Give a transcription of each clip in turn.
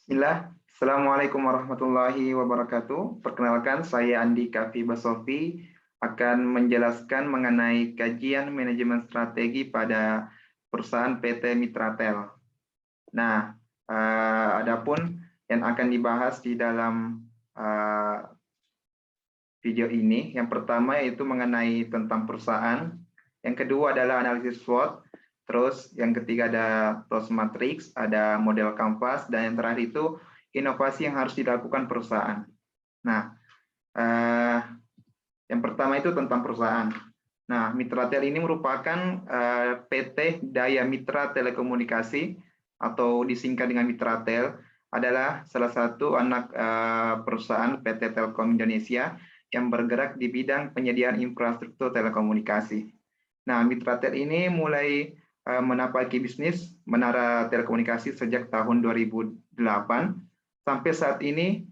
Bismillah. Assalamualaikum warahmatullahi wabarakatuh. Perkenalkan, saya Andi Kafi Basofi akan menjelaskan mengenai kajian manajemen strategi pada perusahaan PT Mitratel. Nah, adapun yang akan dibahas di dalam video ini, yang pertama yaitu mengenai tentang perusahaan, yang kedua adalah analisis SWOT, terus yang ketiga ada TOS matrix, ada model kanvas, dan yang terakhir itu inovasi yang harus dilakukan perusahaan. Nah, yang pertama itu tentang perusahaan. Nah, Mitratel ini merupakan PT Daya Mitra Telekomunikasi atau disingkat dengan Mitratel, adalah salah satu anak perusahaan PT Telkom Indonesia yang bergerak di bidang penyediaan infrastruktur telekomunikasi. Nah, Mitratel ini mulai menapaki bisnis menara telekomunikasi sejak tahun 2008. Sampai saat ini,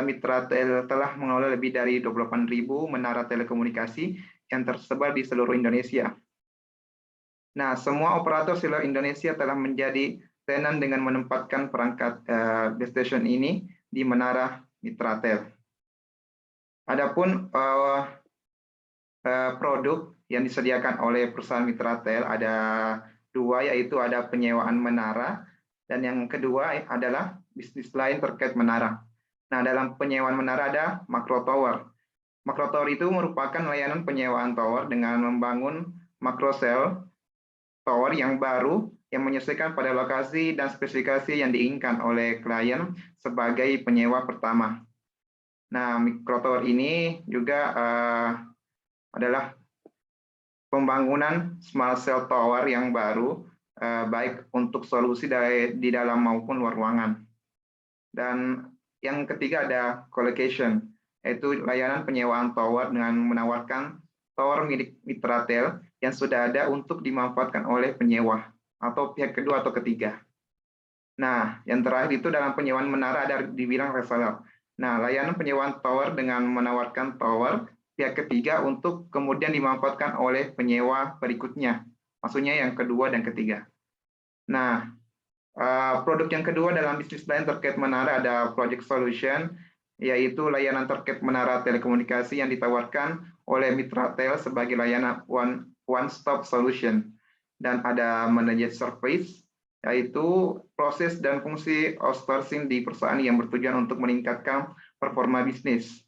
Mitratel telah mengelola lebih dari 28.000 menara telekomunikasi yang tersebar di seluruh Indonesia. Nah, semua operator seluler Indonesia telah menjadi tenan dengan menempatkan perangkat base station ini di menara Mitratel. Adapun produk yang disediakan oleh perusahaan Mitratel ada dua, yaitu ada penyewaan menara, dan yang kedua adalah bisnis lain terkait menara. Nah, dalam penyewaan menara ada makro tower. Makro tower itu merupakan layanan penyewaan tower dengan membangun makro cell tower yang baru yang menyesuaikan pada lokasi dan spesifikasi yang diinginkan oleh klien sebagai penyewa pertama. Nah, makro tower ini juga adalah pembangunan small cell tower yang baru, baik untuk solusi di dalam maupun luar ruangan. Dan yang ketiga ada colocation, yaitu layanan penyewaan tower dengan menawarkan tower milik Mitratel yang sudah ada untuk dimanfaatkan oleh penyewa atau pihak kedua atau ketiga. Nah, yang terakhir itu dalam penyewaan menara ada di bidang reseller. Nah, layanan penyewaan tower dengan menawarkan tower pihak ketiga untuk kemudian dimanfaatkan oleh penyewa berikutnya. Maksudnya yang kedua dan ketiga. Nah, produk yang kedua dalam bisnis lain terkait menara ada project solution, yaitu layanan terkait menara telekomunikasi yang ditawarkan oleh Mitratel sebagai layanan one-stop solution. Dan ada managed service, yaitu proses dan fungsi outsourcing di perusahaan yang bertujuan untuk meningkatkan performa bisnis.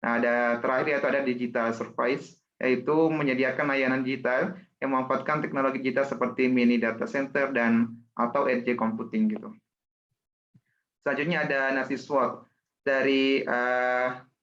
Nah, ada terakhir yaitu ada digital service, yaitu menyediakan layanan digital yang memanfaatkan teknologi digital seperti mini data center dan atau edge computing gitu. Selanjutnya ada analisis SWOT dari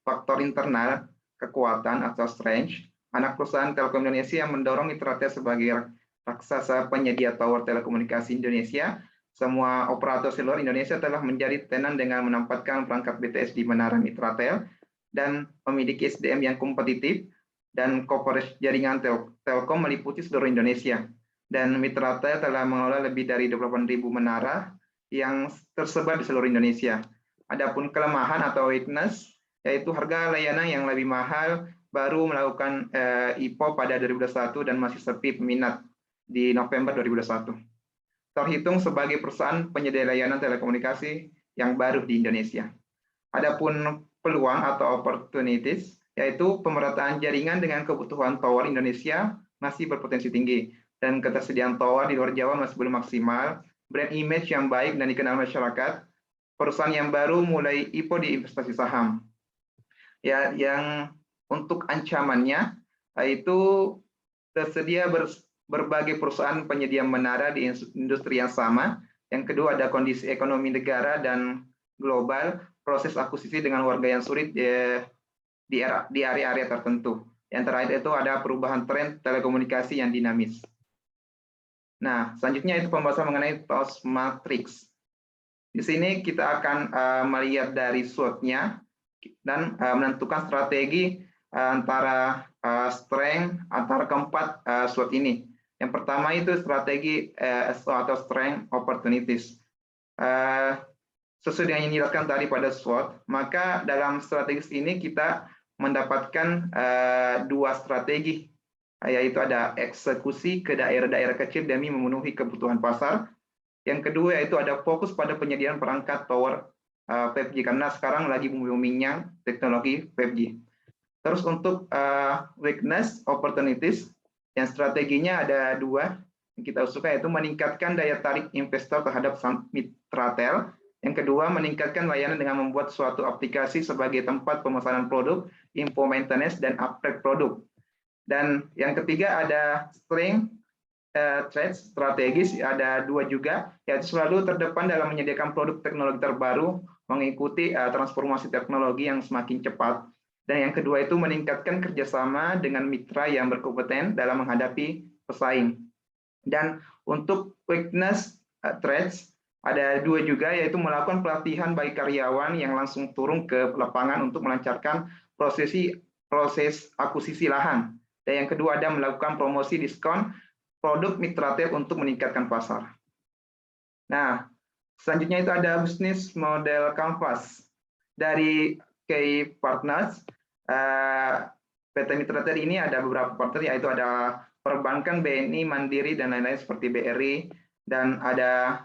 faktor internal, kekuatan atau strength. Anak perusahaan Telkom Indonesia yang mendorong Mitratel sebagai raksasa penyedia tower telekomunikasi Indonesia. Semua operator seluler Indonesia telah menjadi tenan dengan menempatkan perangkat BTS di menara Mitratel dan memiliki SDM yang kompetitif dan coverage jaringan Telkom meliputi seluruh Indonesia. Dan Mitratel telah mengelola lebih dari 28.000 menara yang tersebar di seluruh Indonesia. Adapun kelemahan atau weakness, yaitu harga layanan yang lebih mahal, baru melakukan IPO pada 2021 dan masih sepi peminat di November 2021. Terhitung sebagai perusahaan penyedia layanan telekomunikasi yang baru di Indonesia. Adapun peluang atau opportunities, yaitu pemerataan jaringan dengan kebutuhan tower Indonesia masih berpotensi tinggi, dan ketersediaan tower di luar Jawa masih belum maksimal, brand image yang baik dan dikenal masyarakat, perusahaan yang baru mulai IPO di investasi saham. Ya, yang untuk ancamannya itu tersedia berbagai perusahaan penyedia menara di industri yang sama. Yang kedua ada kondisi ekonomi negara dan global, proses akuisisi dengan warga yang sulit di area-area tertentu. Yang terakhir itu ada perubahan tren telekomunikasi yang dinamis. Nah, selanjutnya itu pembahasan mengenai TOS matrix. Di sini kita akan melihat dari SWOT-nya dan menentukan strategi antara strength antara keempat SWOT ini. Yang pertama itu strategi atau strength opportunities. Sesuai dengan yang dijelaskan tadi pada SWOT, maka dalam strategis ini kita mendapatkan dua strategi, yaitu ada eksekusi ke daerah-daerah kecil demi memenuhi kebutuhan pasar. Yang kedua yaitu ada fokus pada penyediaan perangkat tower 5G karena sekarang lagi booming-boomingnya teknologi 5G. Terus untuk weakness, opportunities, yang strateginya ada dua yang kita usulkan, yaitu meningkatkan daya tarik investor terhadap mitra tel. Yang kedua, meningkatkan layanan dengan membuat suatu aplikasi sebagai tempat pemesanan produk, info maintenance, dan upgrade produk. Dan yang ketiga ada strength, trades strategis, ada dua juga, yaitu selalu terdepan dalam menyediakan produk teknologi terbaru, mengikuti transformasi teknologi yang semakin cepat. Dan yang kedua itu meningkatkan kerjasama dengan mitra yang berkompeten dalam menghadapi pesaing. Dan untuk weakness trades ada dua juga, yaitu melakukan pelatihan bagi karyawan yang langsung turun ke lapangan untuk melancarkan proses akuisisi lahan. Dan yang kedua ada melakukan promosi diskon produk mitra tel untuk meningkatkan pasar. Nah, selanjutnya itu ada bisnis model canvas dari key partners. PT Mitra Tel ini ada beberapa partner, yaitu ada perbankan, BNI, Mandiri, dan lain-lain seperti BRI, dan ada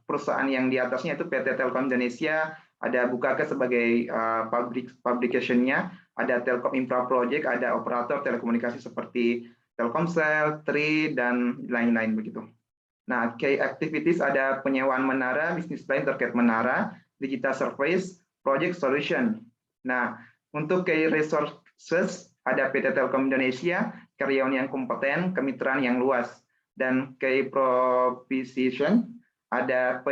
perusahaan yang di atasnya itu PT Telkom Indonesia, ada Bukaka sebagai publication-nya, ada Telkom Infra Project, ada operator telekomunikasi seperti Telkomsel, Tri, dan lain-lain begitu. Nah, key activities ada penyewaan menara, bisnis lain terkait menara, digital service, project solution. Nah, untuk key resources ada PT Telkom Indonesia, karyawan yang kompeten, kemitraan yang luas, dan key proposition ada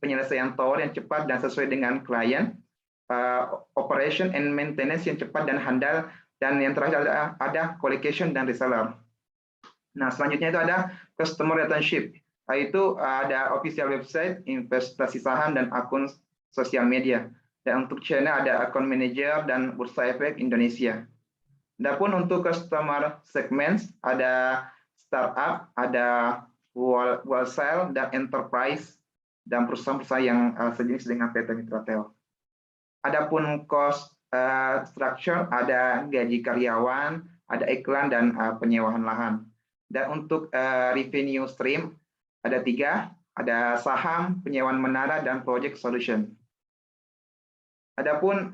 penyelesaian tower yang cepat dan sesuai dengan klien, operation and maintenance yang cepat dan handal, dan yang terakhir ada colocation dan reseller. Nah, selanjutnya itu ada customer relationship, yaitu ada official website, investasi saham, dan akun sosial media. Dan untuk channel ada account manager dan Bursa Efek Indonesia. Adapun untuk customer segments ada startup, ada wholesale, dan enterprise, dan perusahaan-perusahaan yang sejenis dengan PT Mitra Tel. Adapun cost structure ada gaji karyawan, ada iklan, dan penyewaan lahan. Dan untuk revenue stream ada 3, ada saham, penyewaan menara, dan project solution. Adapun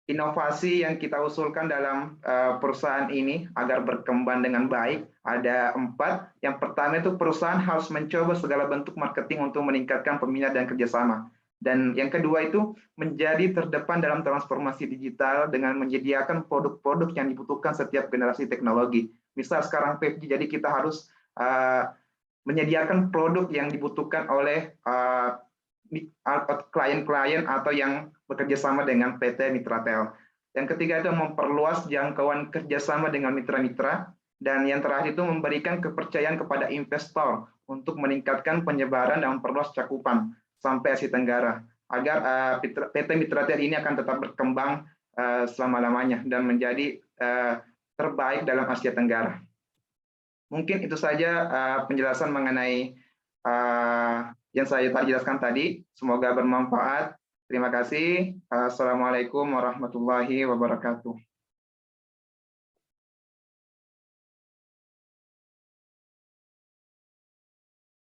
inovasi yang kita usulkan dalam perusahaan ini agar berkembang dengan baik ada 4. Yang pertama itu perusahaan harus mencoba segala bentuk marketing untuk meningkatkan peminat dan kerjasama. Dan yang kedua itu menjadi terdepan dalam transformasi digital dengan menyediakan produk-produk yang dibutuhkan setiap generasi teknologi. Misal sekarang 5G, jadi kita harus menyediakan produk yang dibutuhkan oleh klien-klien atau yang bekerja sama dengan PT Mitra Tel. Yang ketiga itu memperluas jangkauan kerjasama dengan mitra-mitra, dan yang terakhir itu memberikan kepercayaan kepada investor untuk meningkatkan penyebaran dan memperluas cakupan sampai Asia Tenggara, agar PT Mitra Tel ini akan tetap berkembang selama-lamanya dan menjadi terbaik dalam Asia Tenggara. Mungkin itu saja penjelasan mengenai yang saya jelaskan tadi. Semoga bermanfaat. Terima kasih. Assalamualaikum warahmatullahi wabarakatuh.